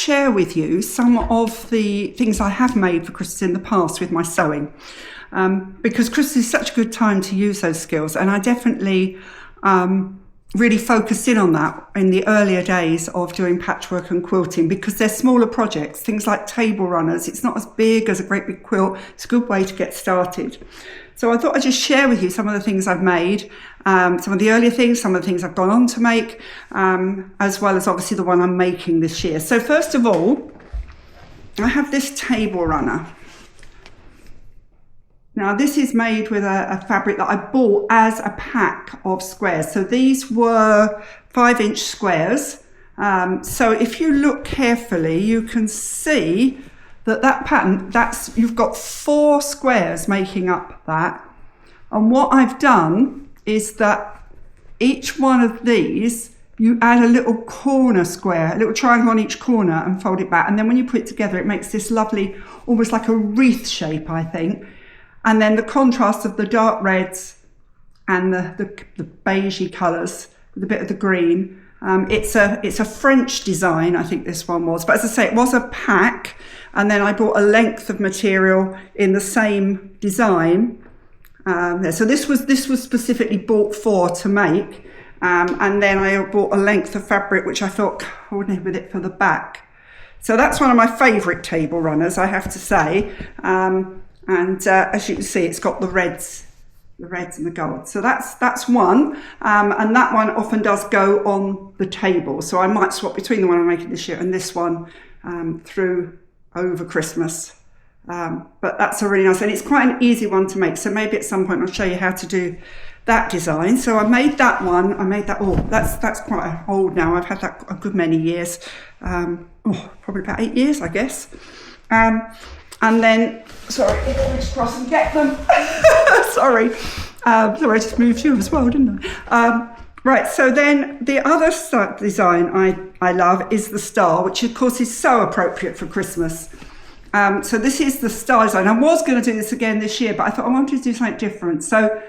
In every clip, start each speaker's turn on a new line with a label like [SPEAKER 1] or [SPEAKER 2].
[SPEAKER 1] share with you some of the things I have made for Christmas in the past with my sewing, because Christmas is such a good time to use those skills, and I definitely really focused in on that in the earlier days of doing patchwork and quilting, because they're smaller projects, things like table runners. It's not as big as a great big quilt. It's a good way to get started. So I thought I'd just share with you some of the things I've made, some of the earlier things, some of the things I've gone on to make, as well as obviously the one I'm making this year. So first of all, I have this table runner. Now this is made with a fabric that I bought as a pack of squares. So these were 5-inch squares. So if you look carefully, you can see that pattern, you've got 4 squares making up that. And what I've done is that each one of these, you add a little corner square, a little triangle on each corner and fold it back. And then when you put it together, it makes this lovely, almost like a wreath shape, I think. And then the contrast of the dark reds and the beigey colours with a bit of the green. It's a French design, I think this one was. But as I say, it was a pack. And then I bought a length of material in the same design. So this was specifically bought to make. And then I bought a length of fabric, which I thought coordinated with it for the back. So that's one of my favourite table runners, I have to say. And as you can see, it's got the reds and the gold. So that's one. And that one often does go on the table. So I might swap between the one I'm making this year and this one through over Christmas. But that's a really nice, and it's quite an easy one to make. So maybe at some point I'll show you how to do that design. So I made that one. That's quite old now. I've had that a good many years. Probably about 8 years, I guess. And then, sorry, if I just cross and get them. Sorry. I just moved you as well, didn't I? Right, so then the other design I love is the star, which of course is so appropriate for Christmas. So this is the star design. I was going to do this again this year, but I thought I wanted to do something different. So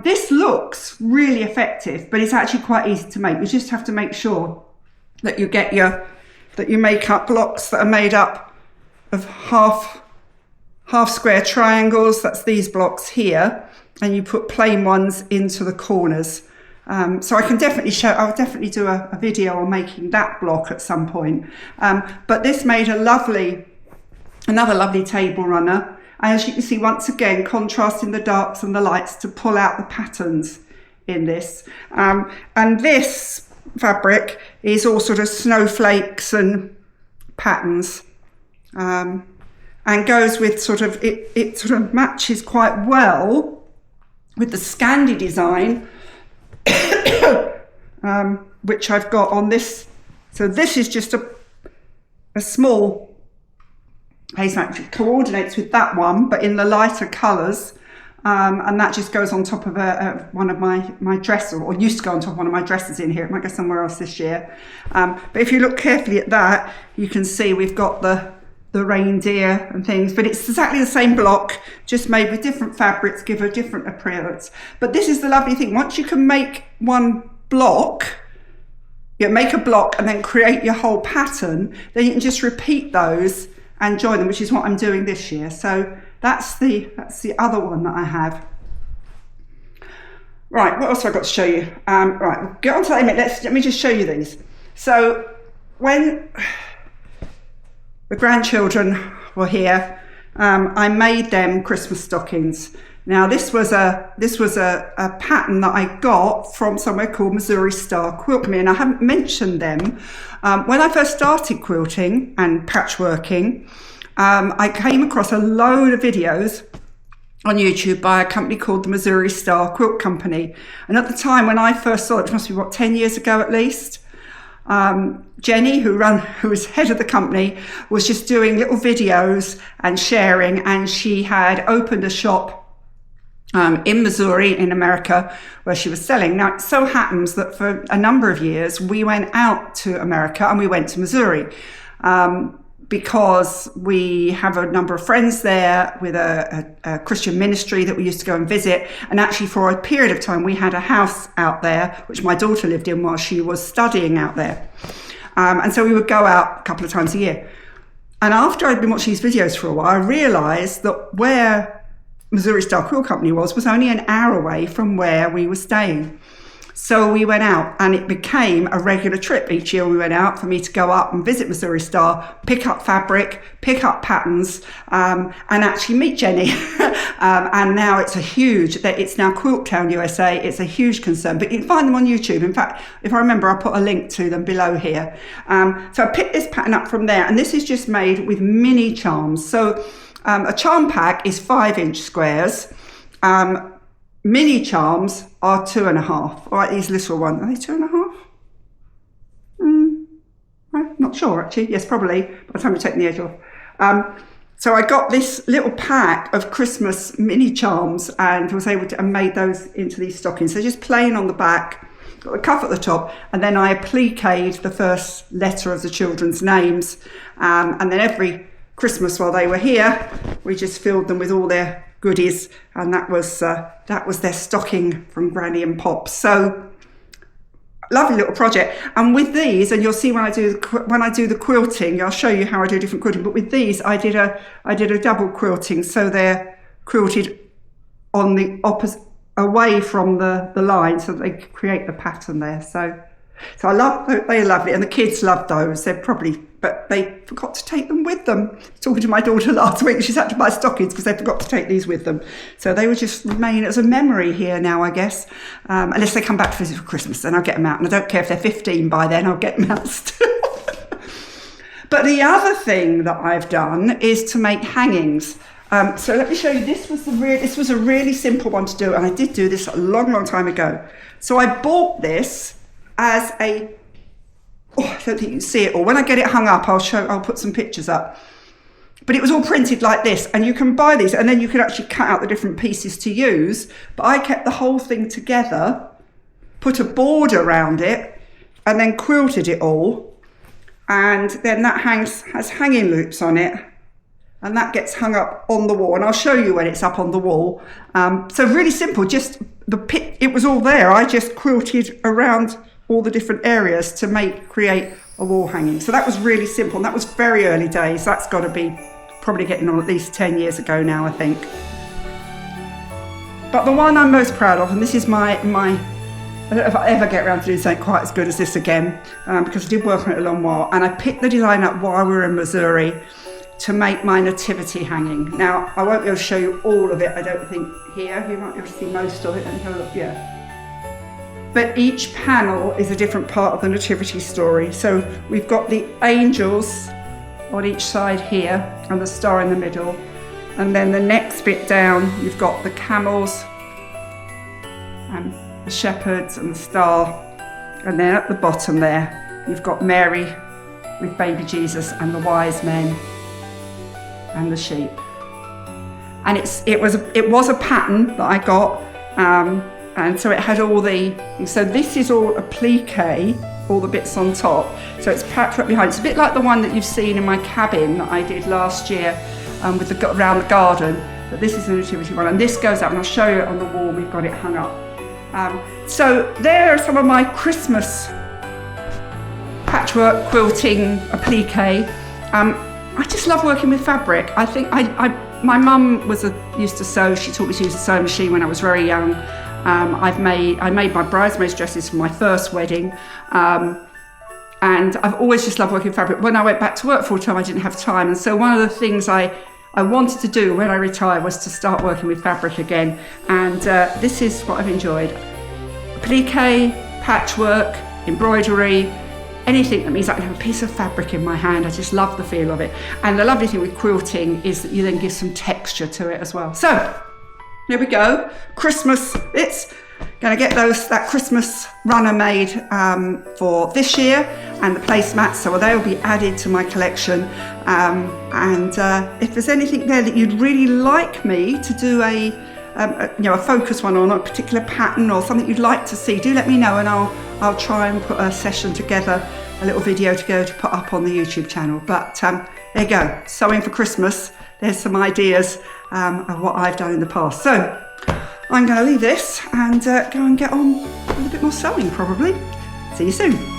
[SPEAKER 1] this looks really effective, but it's actually quite easy to make. You just have to make sure that you make up blocks that are made up of half square triangles. That's these blocks here, and you put plain ones into the corners. So I can definitely I'll definitely do a video on making that block at some point. But this made another lovely table runner. And as you can see, once again, contrasting the darks and the lights to pull out the patterns in this. And this fabric is all sort of snowflakes and patterns. And goes with it sort of matches quite well with the Scandi design, which I've got on this. So this is just a small piece, actually coordinates with that one, but in the lighter colours. And that just goes on top of one of my dresses, or used to go on top of one of my dresses in here. It might go somewhere else this year. But if you look carefully at that, you can see we've got the reindeer and things, but it's exactly the same block, just made with different fabrics, give a different appearance. But this is the lovely thing. Once you can make one block, you make a block and then create your whole pattern, then you can just repeat those and join them, which is what I'm doing this year. So that's the other one that I have. Right, what else have I got to show you? Right, we'll get on to that in a minute. Let me just show you these. So when the grandchildren were here, I made them Christmas stockings. Now this was a pattern that I got from somewhere called Missouri Star Quilt Company, and I haven't mentioned them. When I first started quilting and patchworking, I came across a load of videos on YouTube by a company called the Missouri Star Quilt Company. And at the time when I first saw it, which must be 10 years ago at least, Jenny, who was head of the company, was just doing little videos and sharing, and she had opened a shop in Missouri in America where she was selling. Now it so happens that for a number of years we went out to America and we went to Missouri because we have a number of friends there with a Christian ministry that we used to go and visit. And actually for a period of time we had a house out there which my daughter lived in while she was studying out there. And so we would go out a couple of times a year. And after I'd been watching these videos for a while, I realised that where Missouri Star Quilt Company was only an hour away from where we were staying. So we went out, and it became a regular trip. Each year we went out for me to go up and visit Missouri Star, pick up fabric, pick up patterns, and actually meet Jenny. And now it's it's now Quilt Town USA. It's a huge concern, but you can find them on YouTube. In fact, if I remember, I'll put a link to them below here. So I picked this pattern up from there, and this is just made with mini charms. So a charm pack is 5-inch squares. Mini charms are 2.5. All right, these little ones, are they 2.5? I'm not sure actually. Yes, probably, by the time we take the edge off. So I got this little pack of Christmas mini charms and was able to, and made those into these stockings. So just plain on the back, got the cuff at the top, and then I appliqued the first letter of the children's names. And then every Christmas while they were here, we just filled them with all their goodies, and that was their stocking from Granny and Pop. So lovely little project. And with these, and you'll see when I do the quilting, I'll show you how I do different quilting. But with these, I did a double quilting, so they're quilted on the opposite, away from the line, so that they create the pattern there. So I love, they're lovely, and the kids love those. But they forgot to take them with them. I was talking to my daughter last week, she's had to buy stockings because they forgot to take these with them. So they would just remain as a memory here now, I guess. Unless they come back to visit for Christmas, then I'll get them out. And I don't care if they're 15 by then, I'll get them out still. But the other thing that I've done is to make hangings. So let me show you, this was a really simple one to do, and I did do this a long time ago. So I bought this as I don't think you can see it all. When I get it hung up, I'll put some pictures up. But it was all printed like this, and you can buy these, and then you can actually cut out the different pieces to use. But I kept the whole thing together, put a border around it, and then quilted it all. And then that has hanging loops on it, and that gets hung up on the wall. And I'll show you when it's up on the wall. So really simple, just it was all there. I just quilted around all the different areas to create a wall hanging. So that was really simple, and that was very early days. That's got to be probably getting on at least 10 years ago now, I think. But the one I'm most proud of, and this is my I don't know if I ever get around to doing something quite as good as this again, because I did work on it a long while, and I picked the design up while we were in Missouri to make my nativity hanging. Now, I won't be able to show you all of it, I don't think, here. You might be able to see most of it. And have a look, yeah. But each panel is a different part of the nativity story. So we've got the angels on each side here and the star in the middle. And then the next bit down, you've got the camels and the shepherds and the star. And then at the bottom there, you've got Mary with baby Jesus and the wise men and the sheep. And it was a pattern that I got. And so it had so this is all appliqué, all the bits on top. So it's patchwork behind. It's a bit like the one that you've seen in my cabin that I did last year around the garden. But this is the nativity one, and this goes up, and I'll show you it on the wall. We've got it hung up. So there are some of my Christmas patchwork quilting appliqué. I just love working with fabric. I think my mum used to sew. She taught me to use a sewing machine when I was very young. I made my bridesmaids dresses for my first wedding, and I've always just loved working with fabric. When I went back to work full time, I didn't have time, and so one of the things I wanted to do when I retired was to start working with fabric again, and this is what I've enjoyed. Appliqué, patchwork, embroidery, anything that means I can have a piece of fabric in my hand. I just love the feel of it. And the lovely thing with quilting is that you then give some texture to it as well. So here we go, Christmas. It's going to get that Christmas runner made for this year, and the placemats, so they'll be added to my collection. And if there's anything there that you'd really like me to do a focus one on, a particular pattern or something you'd like to see, do let me know, and I'll try and put a session together, a little video to put up on the YouTube channel. But there you go, sewing for Christmas. There's some ideas of what I've done in the past. So I'm going to leave this and go and get on with a bit more sewing probably. See you soon.